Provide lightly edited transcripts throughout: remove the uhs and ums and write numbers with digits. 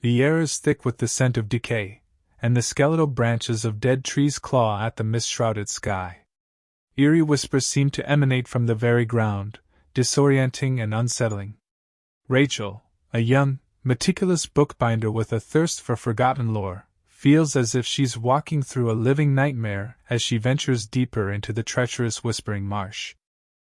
The air is thick with the scent of decay, and the skeletal branches of dead trees claw at the mist-shrouded sky. Eerie whispers seem to emanate from the very ground, disorienting and unsettling. Rachel, a young, meticulous bookbinder with a thirst for forgotten lore, feels as if she's walking through a living nightmare as she ventures deeper into the treacherous whispering marsh.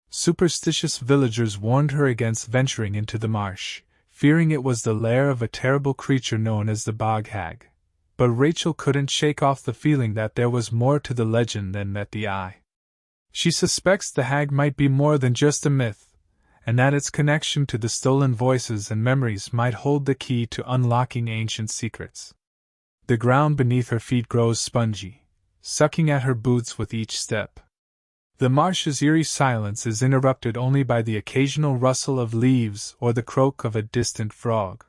Superstitious villagers warned her against venturing into the marsh, fearing it was the lair of a terrible creature known as the Bog Hag. But Rachel couldn't shake off the feeling that there was more to the legend than met the eye. She suspects the hag might be more than just a myth, and that its connection to the stolen voices and memories might hold the key to unlocking ancient secrets. The ground beneath her feet grows spongy, sucking at her boots with each step. The marsh's eerie silence is interrupted only by the occasional rustle of leaves or the croak of a distant frog.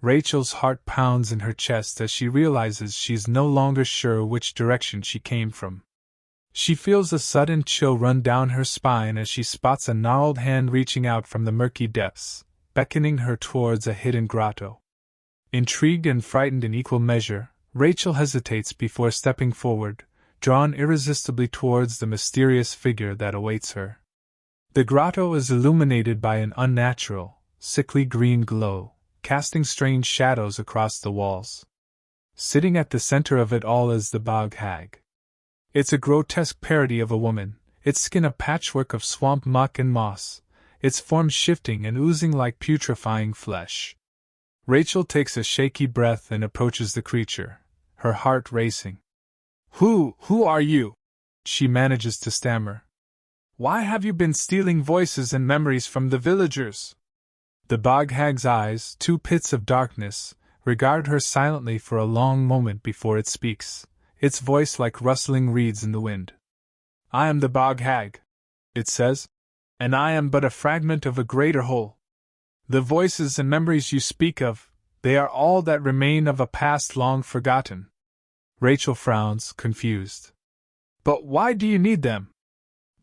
Rachel's heart pounds in her chest as she realizes she's no longer sure which direction she came from. She feels a sudden chill run down her spine as she spots a gnarled hand reaching out from the murky depths, beckoning her towards a hidden grotto. Intrigued and frightened in equal measure, Rachel hesitates before stepping forward, drawn irresistibly towards the mysterious figure that awaits her. The grotto is illuminated by an unnatural, sickly green glow, casting strange shadows across the walls. Sitting at the center of it all is the Bog Hag. It's a grotesque parody of a woman, its skin a patchwork of swamp muck and moss, its form shifting and oozing like putrefying flesh. Rachel takes a shaky breath and approaches the creature, her heart racing. Who are you?" she manages to stammer. "Why have you been stealing voices and memories from the villagers?" The Bog Hag's eyes, two pits of darkness, regard her silently for a long moment before it speaks, its voice like rustling reeds in the wind. "I am the Bog Hag," it says, "and I am but a fragment of a greater whole. The voices and memories you speak of, they are all that remain of a past long forgotten." Rachel frowns, confused. "But why do you need them?"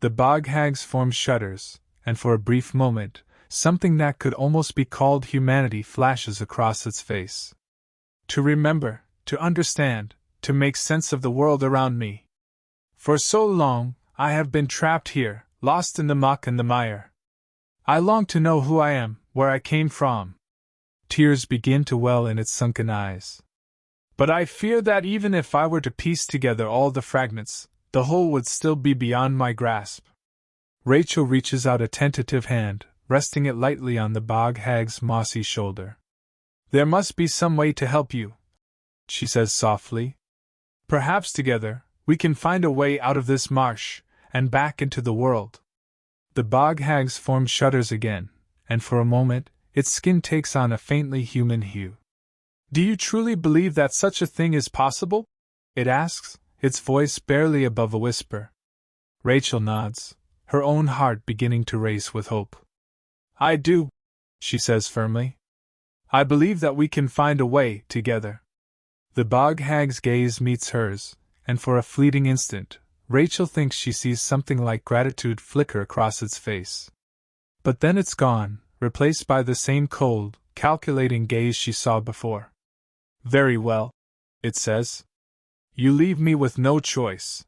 The Bog Hag's form shudders, and for a brief moment, something that could almost be called humanity flashes across its face. "To remember, to understand, to make sense of the world around me. For so long, I have been trapped here, lost in the muck and the mire. I long to know who I am, where I came from." Tears begin to well in its sunken eyes. "But I fear that even if I were to piece together all the fragments, the whole would still be beyond my grasp." Rachel reaches out a tentative hand, resting it lightly on the Bog Hag's mossy shoulder. "There must be some way to help you," she says softly. "Perhaps together, we can find a way out of this marsh, and back into the world." The Bog Hag's form shudders again, and for a moment, its skin takes on a faintly human hue. "Do you truly believe that such a thing is possible?" it asks, its voice barely above a whisper. Rachel nods, her own heart beginning to race with hope. "I do," she says firmly. "I believe that we can find a way, together." The Bog Hag's gaze meets hers, and for a fleeting instant, Rachel thinks she sees something like gratitude flicker across its face. But then it's gone, replaced by the same cold, calculating gaze she saw before. "Very well," it says. "You leave me with no choice.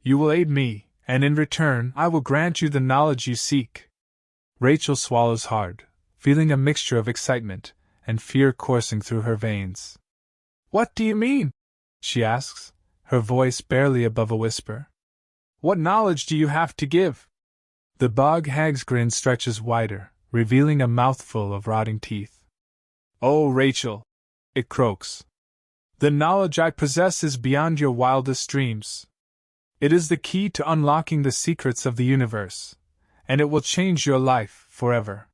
You will aid me, and in return I will grant you the knowledge you seek." Rachel swallows hard, feeling a mixture of excitement and fear coursing through her veins. "What do you mean?" she asks, her voice barely above a whisper. "What knowledge do you have to give?" The Bog Hag's grin stretches wider, revealing a mouthful of rotting teeth. "Oh, Rachel," it croaks. "The knowledge I possess is beyond your wildest dreams. It is the key to unlocking the secrets of the universe, and it will change your life forever."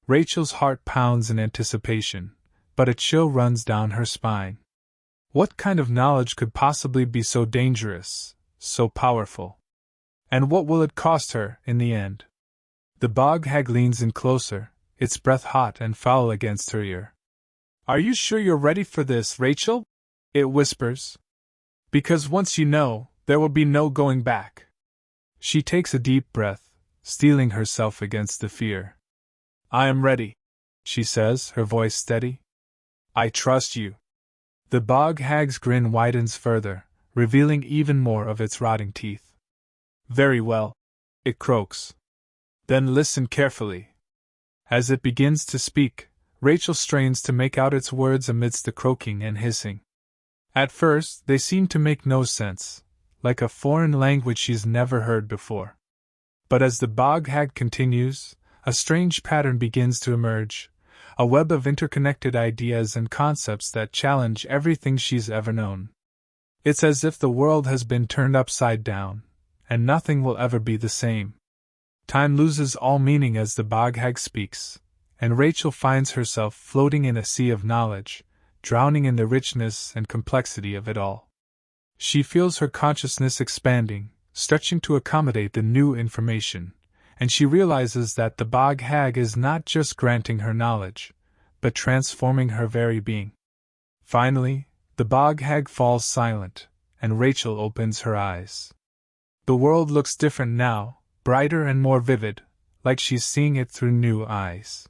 Rachel's heart pounds in anticipation, but a chill runs down her spine. What kind of knowledge could possibly be so dangerous, so powerful? And what will it cost her, in the end? The Bog Hag leans in closer, its breath hot and foul against her ear. "Are you sure you're ready for this, Rachel?" it whispers. "Because once you know, there will be no going back." She takes a deep breath, steeling herself against the fear. "I am ready," she says, her voice steady. I trust you. The Bog Hag's grin widens further, revealing even more of its rotting teeth. Very well, it croaks. Then listen carefully. As it begins to speak, Rachel strains to make out its words amidst the croaking and hissing. At first, they seem to make no sense, like a foreign language she's never heard before. But as the Bog Hag continues, a strange pattern begins to emerge, a web of interconnected ideas and concepts that challenge everything she's ever known. It's as if the world has been turned upside down, and nothing will ever be the same. Time loses all meaning as the Bog Hag speaks, and Rachel finds herself floating in a sea of knowledge, drowning in the richness and complexity of it all. She feels her consciousness expanding, stretching to accommodate the new information, and she realizes that the Bog Hag is not just granting her knowledge, but transforming her very being. Finally, the Bog Hag falls silent, and Rachel opens her eyes. The world looks different now, brighter and more vivid, like she's seeing it through new eyes.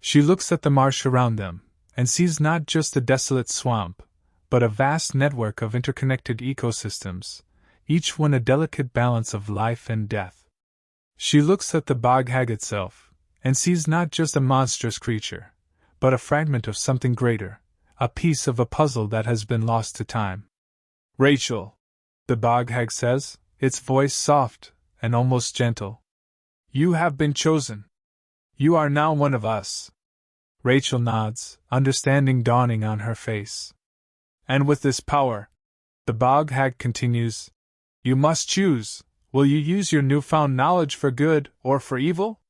She looks at the marsh around them, and sees not just a desolate swamp, but a vast network of interconnected ecosystems, each one a delicate balance of life and death. She looks at the Bog Hag itself, and sees not just a monstrous creature, but a fragment of something greater, a piece of a puzzle that has been lost to time. Rachel, the Bog Hag says, its voice soft and almost gentle. You have been chosen. You are now one of us. Rachel nods, understanding dawning on her face. And with this power, the Bog Hag continues, you must choose. Will you use your newfound knowledge for good or for evil?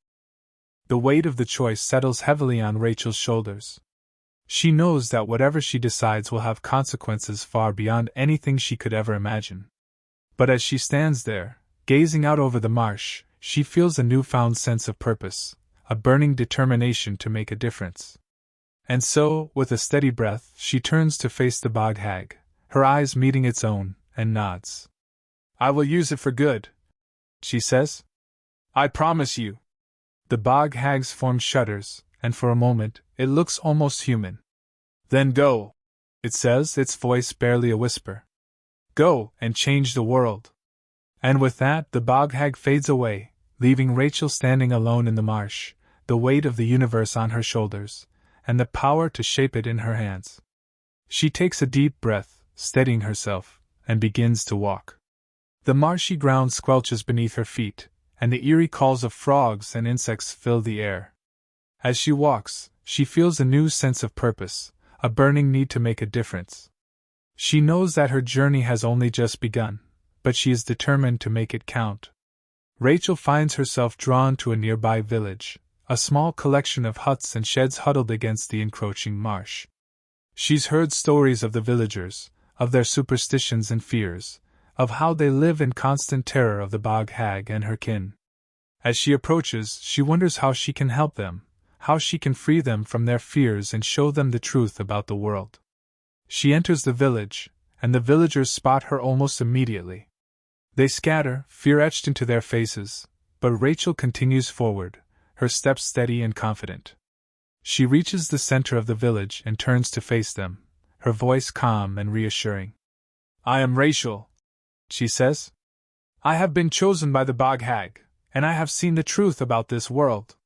The weight of the choice settles heavily on Rachel's shoulders. She knows that whatever she decides will have consequences far beyond anything she could ever imagine. But as she stands there, gazing out over the marsh, she feels a newfound sense of purpose, a burning determination to make a difference. And so, with a steady breath, she turns to face the Bog Hag, her eyes meeting its own, and nods. I will use it for good, she says. I promise you. The Bog Hag's form shudders, and for a moment, it looks almost human. Then go, it says, its voice barely a whisper. Go, and change the world. And with that, the Bog Hag fades away, leaving Rachel standing alone in the marsh, the weight of the universe on her shoulders, and the power to shape it in her hands. She takes a deep breath, steadying herself, and begins to walk. The marshy ground squelches beneath her feet, and the eerie calls of frogs and insects fill the air. As she walks, she feels a new sense of purpose, a burning need to make a difference. She knows that her journey has only just begun, but she is determined to make it count. Rachel finds herself drawn to a nearby village, a small collection of huts and sheds huddled against the encroaching marsh. She's heard stories of the villagers, of their superstitions and fears, of how they live in constant terror of the Bog Hag and her kin. As she approaches, she wonders how she can help them, how she can free them from their fears and show them the truth about the world. She enters the village, and the villagers spot her almost immediately. They scatter, fear etched into their faces, but Rachel continues forward, her steps steady and confident. She reaches the center of the village and turns to face them, her voice calm and reassuring. I am Rachel, she says. I have been chosen by the Bog Hag, and I have seen the truth about this world.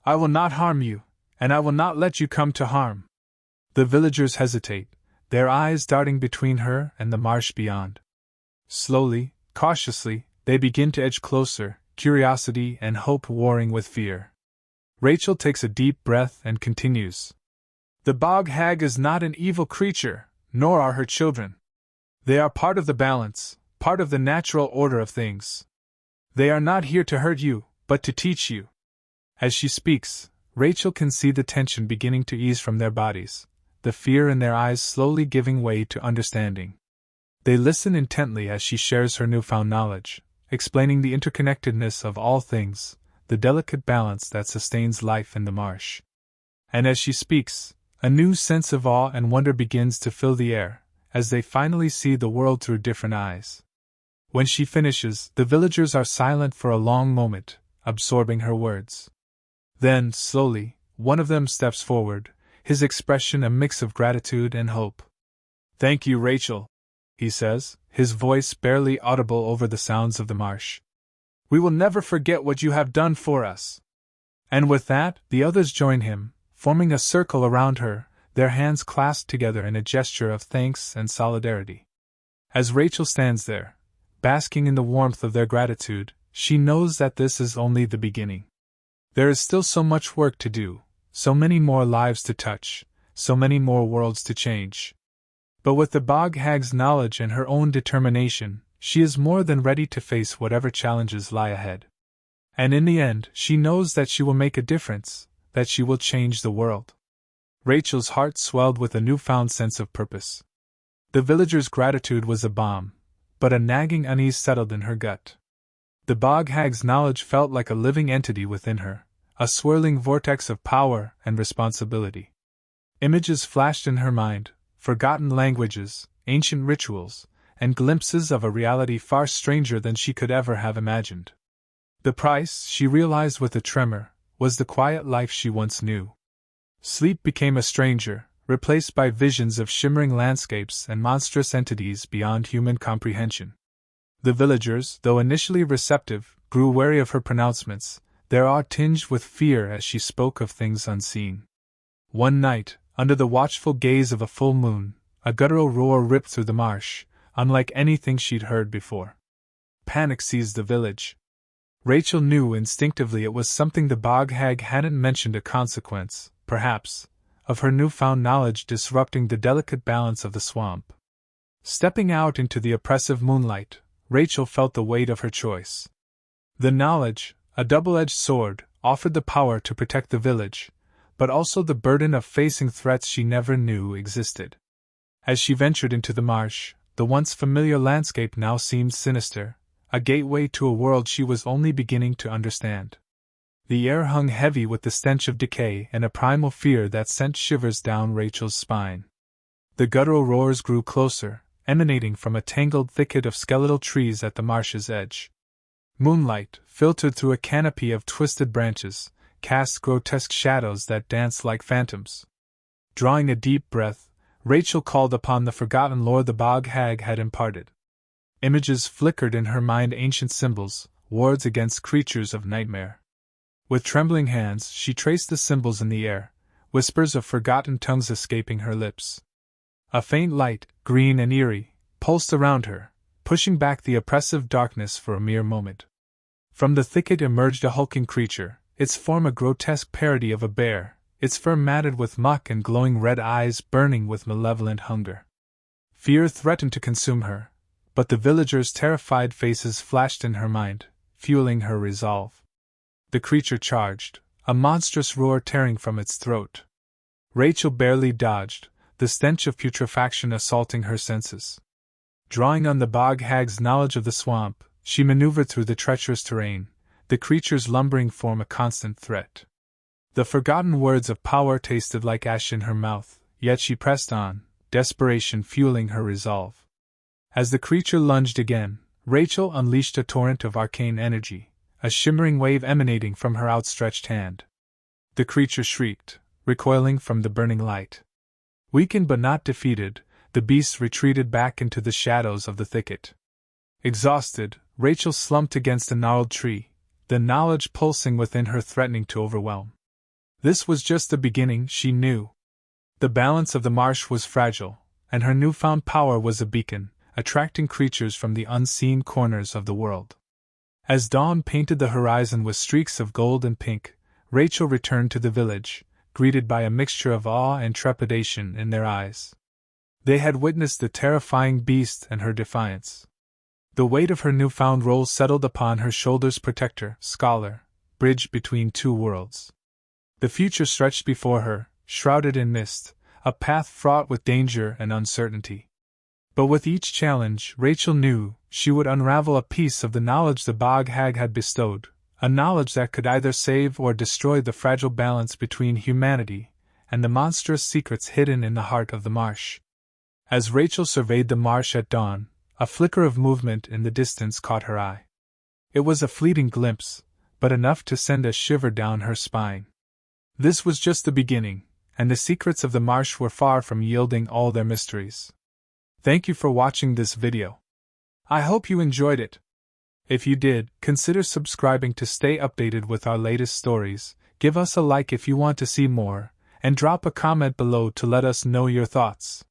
I will not harm you, and I will not let you come to harm. The villagers hesitate, their eyes darting between her and the marsh beyond. Slowly, cautiously, they begin to edge closer, curiosity and hope warring with fear. Rachel takes a deep breath and continues. The Bog Hag is not an evil creature, nor are her children. They are part of the balance, part of the natural order of things. They are not here to hurt you, but to teach you. As she speaks, Rachel can see the tension beginning to ease from their bodies, the fear in their eyes slowly giving way to understanding. They listen intently as she shares her newfound knowledge, explaining the interconnectedness of all things, the delicate balance that sustains life in the marsh. And as she speaks, a new sense of awe and wonder begins to fill the air, as they finally see the world through different eyes. When she finishes, the villagers are silent for a long moment, absorbing her words. Then, slowly, one of them steps forward, his expression a mix of gratitude and hope. "Thank you, Rachel," he says, his voice barely audible over the sounds of the marsh. "We will never forget what you have done for us." And with that, the others join him, forming a circle around her, their hands clasped together in a gesture of thanks and solidarity. As Rachel stands there, basking in the warmth of their gratitude, she knows that this is only the beginning. There is still so much work to do, so many more lives to touch, so many more worlds to change. But with the Bog Hag's knowledge and her own determination, she is more than ready to face whatever challenges lie ahead. And in the end, she knows that she will make a difference, that she will change the world. Rachel's heart swelled with a newfound sense of purpose. The villagers' gratitude was a balm, but a nagging unease settled in her gut. The Bog Hag's knowledge felt like a living entity within her, a swirling vortex of power and responsibility. Images flashed in her mind, forgotten languages, ancient rituals, and glimpses of a reality far stranger than she could ever have imagined. The price, she realized with a tremor, was the quiet life she once knew. Sleep became a stranger, replaced by visions of shimmering landscapes and monstrous entities beyond human comprehension. The villagers, though initially receptive, grew wary of her pronouncements, their awe tinged with fear as she spoke of things unseen. One night, under the watchful gaze of a full moon, a guttural roar ripped through the marsh, unlike anything she'd heard before. Panic seized the village. Rachel knew instinctively it was something the Bog Hag hadn't mentioned, a consequence, perhaps, of her newfound knowledge disrupting the delicate balance of the swamp. Stepping out into the oppressive moonlight, Rachel felt the weight of her choice. The knowledge, a double-edged sword, offered the power to protect the village, but also the burden of facing threats she never knew existed. As she ventured into the marsh, the once familiar landscape now seemed sinister, a gateway to a world she was only beginning to understand. The air hung heavy with the stench of decay and a primal fear that sent shivers down Rachel's spine. The guttural roars grew closer, emanating from a tangled thicket of skeletal trees at the marsh's edge. Moonlight, filtered through a canopy of twisted branches, cast grotesque shadows that danced like phantoms. Drawing a deep breath, Rachel called upon the forgotten lore the Bog Hag had imparted. Images flickered in her mind, ancient symbols, wards against creatures of nightmare. With trembling hands, she traced the symbols in the air, whispers of forgotten tongues escaping her lips. A faint light, green and eerie, pulsed around her, pushing back the oppressive darkness for a mere moment. From the thicket emerged a hulking creature, its form a grotesque parody of a bear, its fur matted with muck and glowing red eyes burning with malevolent hunger. Fear threatened to consume her, but the villagers' terrified faces flashed in her mind, fueling her resolve. The creature charged, a monstrous roar tearing from its throat. Rachel barely dodged, the stench of putrefaction assaulting her senses. Drawing on the Bog Hag's knowledge of the swamp, she maneuvered through the treacherous terrain, the creature's lumbering form a constant threat. The forgotten words of power tasted like ash in her mouth, yet she pressed on, desperation fueling her resolve. As the creature lunged again, Rachel unleashed a torrent of arcane energy, a shimmering wave emanating from her outstretched hand. The creature shrieked, recoiling from the burning light. Weakened but not defeated, the beast retreated back into the shadows of the thicket. Exhausted, Rachel slumped against a gnarled tree, the knowledge pulsing within her threatening to overwhelm. This was just the beginning, she knew. The balance of the marsh was fragile, and her newfound power was a beacon, attracting creatures from the unseen corners of the world. As dawn painted the horizon with streaks of gold and pink, Rachel returned to the village, greeted by a mixture of awe and trepidation in their eyes. They had witnessed the terrifying beast and her defiance. The weight of her newfound role settled upon her shoulders, protector, scholar, bridge between two worlds. The future stretched before her, shrouded in mist, a path fraught with danger and uncertainty. But with each challenge, Rachel knew she would unravel a piece of the knowledge the Bog Hag had bestowed, a knowledge that could either save or destroy the fragile balance between humanity and the monstrous secrets hidden in the heart of the marsh. As Rachel surveyed the marsh at dawn, a flicker of movement in the distance caught her eye. It was a fleeting glimpse, but enough to send a shiver down her spine. This was just the beginning, and the secrets of the marsh were far from yielding all their mysteries. Thank you for watching this video. I hope you enjoyed it. If you did, consider subscribing to stay updated with our latest stories, give us a like if you want to see more, and drop a comment below to let us know your thoughts.